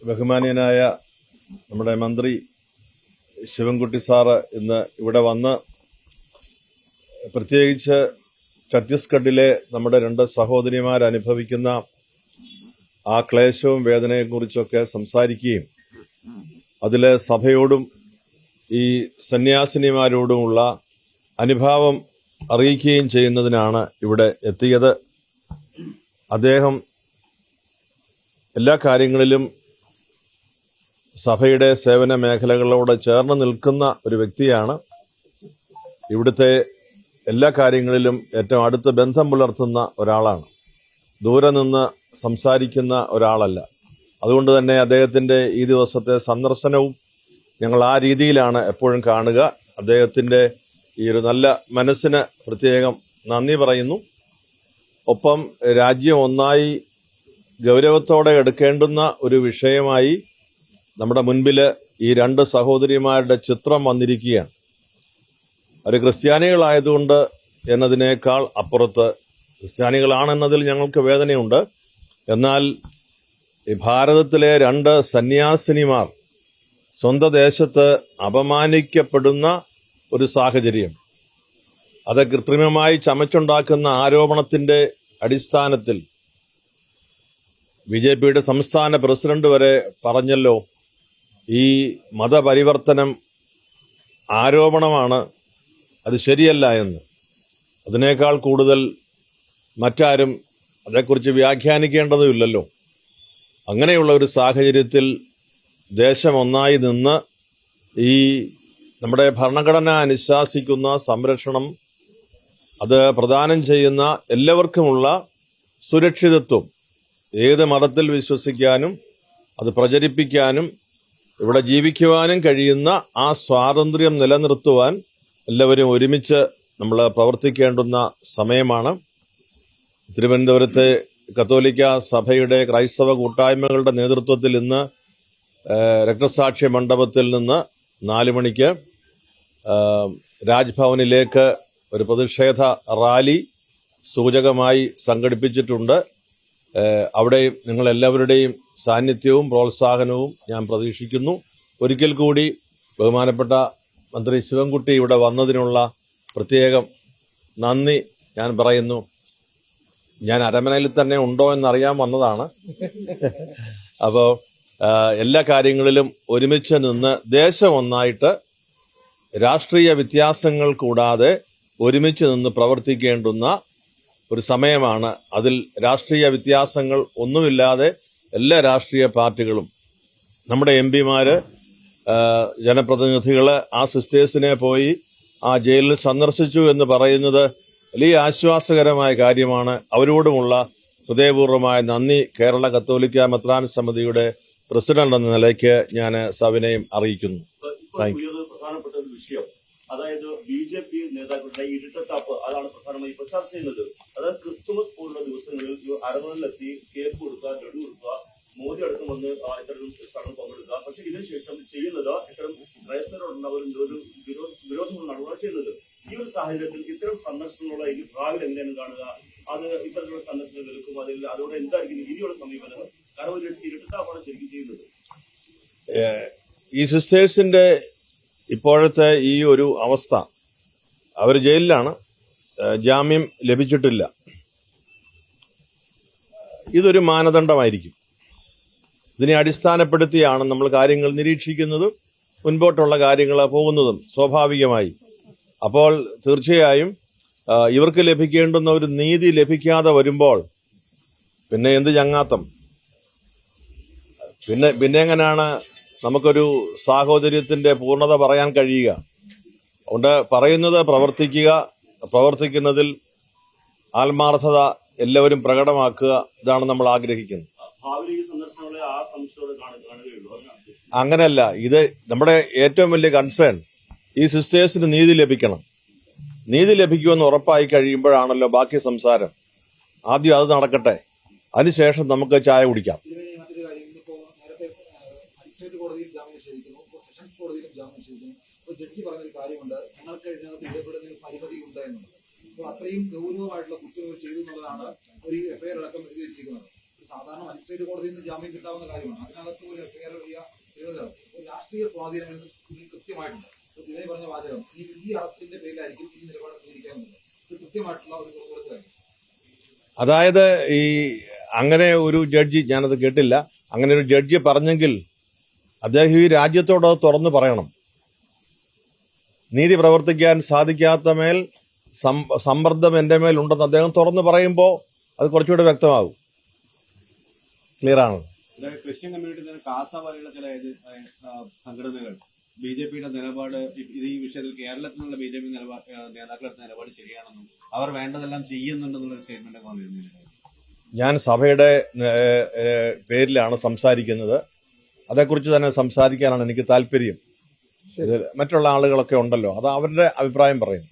ബഹുമാനീയനായ നമ്മുടെ മന്ത്രി ശിവൻകുട്ടി സാറ് ഇന്ന് ഇവിടെ വന്ന് പ്രത്യേകിച്ച് ഛത്തീസ്ഗഡിലെ നമ്മുടെ രണ്ട് സഹോദരിമാർ അനുഭവിക്കുന്ന ആ ക്ലേശവും വേദനയെക്കുറിച്ചൊക്കെ സംസാരിക്കുകയും അതിൽ സഭയോടും ഈ സന്യാസിനിമാരോടുമുള്ള അനുഭാവം അറിയിക്കുകയും ചെയ്യുന്നതിനാണ് ഇവിടെ എത്തിയത്. അദ്ദേഹം എല്ലാ കാര്യങ്ങളിലും സഭയുടെ സേവന മേഖലകളോട് ചേർന്ന് നിൽക്കുന്ന ഒരു വ്യക്തിയാണ്. ഇവിടുത്തെ എല്ലാ കാര്യങ്ങളിലും ഏറ്റവും അടുത്ത് ബന്ധം പുലർത്തുന്ന ഒരാളാണ്. ദൂരെ നിന്ന് സംസാരിക്കുന്ന ഒരാളല്ല. അതുകൊണ്ട് തന്നെ അദ്ദേഹത്തിന്റെ ഈ ദിവസത്തെ സന്ദർശനവും ഞങ്ങൾ ആ രീതിയിലാണ് എപ്പോഴും കാണുക. അദ്ദേഹത്തിന്റെ ഈ ഒരു നല്ല മനസ്സിന് പ്രത്യേകം നന്ദി പറയുന്നു. ഒപ്പം രാജ്യം ഒന്നായി ഗൗരവത്തോടെ എടുക്കേണ്ടുന്ന ഒരു വിഷയമായി നമ്മുടെ മുൻപിൽ ഈ രണ്ട് സഹോദരിമാരുടെ ചിത്രം വന്നിരിക്കുകയാണ്. അവർ ക്രിസ്ത്യാനികളായതുകൊണ്ട് എന്നതിനേക്കാൾ അപ്പുറത്ത് ക്രിസ്ത്യാനികളാണെന്നതിൽ ഞങ്ങൾക്ക് വേദനയുണ്ട്. എന്നാൽ ഈ ഭാരതത്തിലെ രണ്ട് സന്യാസിനിമാർ സ്വന്തം ദേശത്ത് അപമാനിക്കപ്പെടുന്ന ഒരു സാഹചര്യം, അത് കൃത്രിമമായി ചമച്ചുണ്ടാക്കുന്ന ആരോപണത്തിന്റെ അടിസ്ഥാനത്തിൽ ബിജെപിയുടെ സംസ്ഥാന പ്രസിഡന്റ് വരെ പറഞ്ഞല്ലോ, ഈ മതപരിവർത്തനം ആരോപണമാണ്, അത് ശരിയല്ല എന്ന്. അതിനേക്കാൾ കൂടുതൽ മറ്റാരും അതേക്കുറിച്ച് വ്യാഖ്യാനിക്കേണ്ടതുമില്ലല്ലോ. അങ്ങനെയുള്ള ഒരു സാഹചര്യത്തിൽ ദേശം ഒന്നായി നിന്ന് ഈ നമ്മുടെ ഭരണഘടന അനുശാസിക്കുന്ന സംരക്ഷണം, അത് പ്രദാനം ചെയ്യുന്ന എല്ലാവർക്കുമുള്ള സുരക്ഷിതത്വം, ഏത് മതത്തിൽ വിശ്വസിക്കാനും അത് പ്രചരിപ്പിക്കാനും ഇവിടെ ജീവിക്കുവാനും കഴിയുന്ന ആ സ്വാതന്ത്ര്യം നിലനിർത്തുവാൻ എല്ലാവരും ഒരുമിച്ച് നമ്മൾ പ്രവർത്തിക്കേണ്ടുന്ന സമയമാണ്. തിരുവനന്തപുരത്തെ കത്തോലിക്ക സഭയുടെ ക്രൈസ്തവ കൂട്ടായ്മകളുടെ നേതൃത്വത്തിൽ ഇന്ന് രക്തസാക്ഷി മണ്ഡപത്തിൽ നിന്ന് 4 മണിക്ക് രാജ്ഭവനിലേക്ക് ഒരു പ്രതിഷേധ റാലി സൂചകമായി സംഘടിപ്പിച്ചിട്ടുണ്ട്. അവിടെ നിങ്ങളെല്ലാവരുടെയും സാന്നിധ്യവും പ്രോത്സാഹനവും ഞാൻ പ്രതീക്ഷിക്കുന്നു. ഒരിക്കൽ കൂടി ബഹുമാനപ്പെട്ട മന്ത്രി ശിവൻകുട്ടി ഇവിടെ വന്നതിനുള്ള പ്രത്യേകം നന്ദി ഞാൻ പറയുന്നു. ഞാൻ അരമനയിൽ തന്നെ ഉണ്ടോ എന്നറിയാൻ വന്നതാണ്. അപ്പോൾ എല്ലാ കാര്യങ്ങളിലും ഒരുമിച്ച് നിന്ന് ദേശം ഒന്നായിട്ട് രാഷ്ട്രീയ വ്യത്യാസങ്ങൾ കൂടാതെ ഒരുമിച്ച് നിന്ന് പ്രവർത്തിക്കേണ്ടുന്ന ഒരു സമയമാണ്. അതിൽ രാഷ്ട്രീയ വ്യത്യാസങ്ങൾ ഒന്നുമില്ലാതെ എല്ലാ രാഷ്ട്രീയ പാർട്ടികളും, നമ്മുടെ എംപിമാര്, ജനപ്രതിനിധികള് ആ സിസ്റ്റേഴ്സിനെ പോയി ആ ജയിലിൽ സന്ദർശിച്ചു എന്ന് പറയുന്നത് വലിയ ആശ്വാസകരമായ കാര്യമാണ്. അവരോടുമുള്ള ഹൃദയപൂർവ്വമായ നന്ദി കേരള കത്തോലിക്ക മെത്രാൻ സമിതിയുടെ പ്രസിഡന്റ് എന്ന നിലയ്ക്ക് ഞാൻ സവിനയം അറിയിക്കുന്നു. Thank you. പ്രധാനപ്പെട്ട ഒരു വിഷയം, അതായത് ബിജെപി നേതാക്കളുടെ ഇരട്ടത്താപ്പ്, അതാണ് പ്രധാനമായി ഇപ്പോൾ ചർച്ച ചെയ്യുന്നത്. അതായത് ക്രിസ്തുമസ് പോലുള്ള ദിവസങ്ങളിൽ അരങ്ങുകളിലെത്തി കേക്ക് കൊടുക്കുക, ലഡു കൊടുക്കുക, മോദി അടക്കം വന്ന് ഇത്തരം സ്ഥലങ്ങൾ പങ്കെടുക്കുക. പക്ഷെ ഇതിനുശേഷം ചെയ്യുന്നത് ഇത്തരം ക്രൈസ്തവരോടുണ്ടാവുന്ന ഒരു വിരോധങ്ങളാണ് ഇവിടെ ചെയ്യുന്നത്. ഈ ഒരു സാഹചര്യത്തിൽ ഇത്തരം സന്ദർശനങ്ങളുള്ള ഈ ഭാവിയിൽ എങ്ങനെയാണ് കാണുക? അത് ഇത്തരത്തിലുള്ള സന്ദർശനങ്ങൾ എടുക്കും, അതോടെ എന്തായിരിക്കും ഇനിയുള്ള സമീപനങ്ങൾ? കാരണം ഒരു ഇരട്ടത്താപ്പാണ് ശരിക്കും ചെയ്യുന്നത്. ഈ സിസ്റ്റേഴ്സിന്റെ ഇപ്പോഴത്തെ ഈ ഒരു അവസ്ഥ, അവർ ജയിലിലാണ്, ജാമ്യം ലഭിച്ചിട്ടില്ല. ഇതൊരു മാനദണ്ഡമായിരിക്കും. ഇതിനെ അടിസ്ഥാനപ്പെടുത്തിയാണ് നമ്മൾ കാര്യങ്ങൾ നിരീക്ഷിക്കുന്നതും മുൻപോട്ടുള്ള കാര്യങ്ങൾ പോകുന്നതും സ്വാഭാവികമായി. അപ്പോൾ തീർച്ചയായും ഇവർക്ക് ലഭിക്കേണ്ടുന്ന ഒരു നീതി ലഭിക്കാതെ വരുമ്പോൾ പിന്നെ എന്ത് ചങ്ങാത്തം, പിന്നെ എങ്ങനെയാണ് നമുക്കൊരു സാഹോദര്യത്തിന്റെ പൂർണ്ണത പറയാൻ കഴിയുക? അതുകൊണ്ട് പറയുന്നത് പ്രവർത്തിക്കുക, പ്രവർത്തിക്കുന്നതിൽ ആത്മാർത്ഥത എല്ലാവരും പ്രകടമാക്കുക, ഇതാണ് നമ്മൾ ആഗ്രഹിക്കുന്നത്. അങ്ങനെയല്ല, ഇത് നമ്മുടെ ഏറ്റവും വലിയ കൺസേൺ, ഈ സിസ്റ്റേഴ്സിന് നീതി ലഭിക്കണം. നീതി ലഭിക്കുമെന്ന് ഉറപ്പായി കഴിയുമ്പോഴാണല്ലോ ബാക്കി സംസാരം. ആദ്യം അത് നടക്കട്ടെ, അതിനുശേഷം നമുക്ക് ചായ കുടിക്കാം. ജഡ്ജി പറഞ്ഞൊരു കാര്യമുണ്ട്, ഞങ്ങൾക്ക് ഇതിനകത്ത് ഇടപെടുന്നതിന് പരിമിതി ഉണ്ട് എന്നുള്ളത്. അപ്പോൾ അത്രയും ഗൗരവമായിട്ടുള്ള കുറ്റങ്ങൾ ചെയ്തു എന്നുള്ളതാണ് ഒരു എഫ്ഐആർ അടക്കം എഴുതിയിരിക്കുന്നത്. സാധാരണ മജിസ്ട്രേറ്റ് കോടതിയിൽ നിന്ന് ജാമ്യം കിട്ടാവുന്ന കാര്യമാണ്. അതിനകത്ത് ഒരു എഫ്ഐആർ സ്വാധീനമെന്ന് ഇതിൽ കൃത്യമായിട്ടുണ്ട്. ത്രിവേദി പറഞ്ഞ വാചകം ഈ അറസ്റ്റിന്റെ പേരിലായിരിക്കും ഈ നിലപാട് സ്വീകരിക്കാമെന്നത് ഇത് കൃത്യമായിട്ടുള്ള ഒരു തുറന്നുകൊടുക്കലായിരിക്കും. അതായത് ഈ അങ്ങനെ ഒരു ജഡ്ജി, ഞാനത് കേട്ടില്ല, അങ്ങനെ ഒരു ജഡ്ജി പറഞ്ഞെങ്കിൽ അദ്ദേഹം ഈ രാജ്യത്തോട് അത് തുറന്നു പറയണം. നീതി പ്രവർത്തിക്കാൻ സാധിക്കാത്ത മേൽ സമ്മർദ്ദം എന്റെ മേൽ ഉണ്ടെന്ന് അദ്ദേഹം തുറന്നു പറയുമ്പോൾ അത് കുറച്ചുകൂടെ വ്യക്തമാകും. ക്ലിയർ ആണ്. ക്രിസ്ത്യൻ കമ്മ്യൂണിറ്റി തന്നെ കാസ പോലെയുള്ള ചില സംഘടനകൾ ബിജെപിയുടെ നിലപാട് ഈ വിഷയത്തിൽ കേരളത്തിൽ നിന്നുള്ള ബിജെപി നേതാക്കളെടുത്ത നിലപാട് ശരിയാണെന്നും അവർ വേണ്ടതെല്ലാം ചെയ്യുന്നുണ്ടെന്നുള്ള സ്റ്റേറ്റ്മെന്റ് ഒക്കെ വന്നിരുന്നില്ല. ഞാൻ സഭയുടെ പേരിലാണ് സംസാരിക്കുന്നത്. അതേക്കുറിച്ച് തന്നെ സംസാരിക്കാനാണ് എനിക്ക് താല്പര്യം. മറ്റുള്ള ആളുകളൊക്കെ ഉണ്ടല്ലോ, അത് അവരുടെ അഭിപ്രായം പറയും.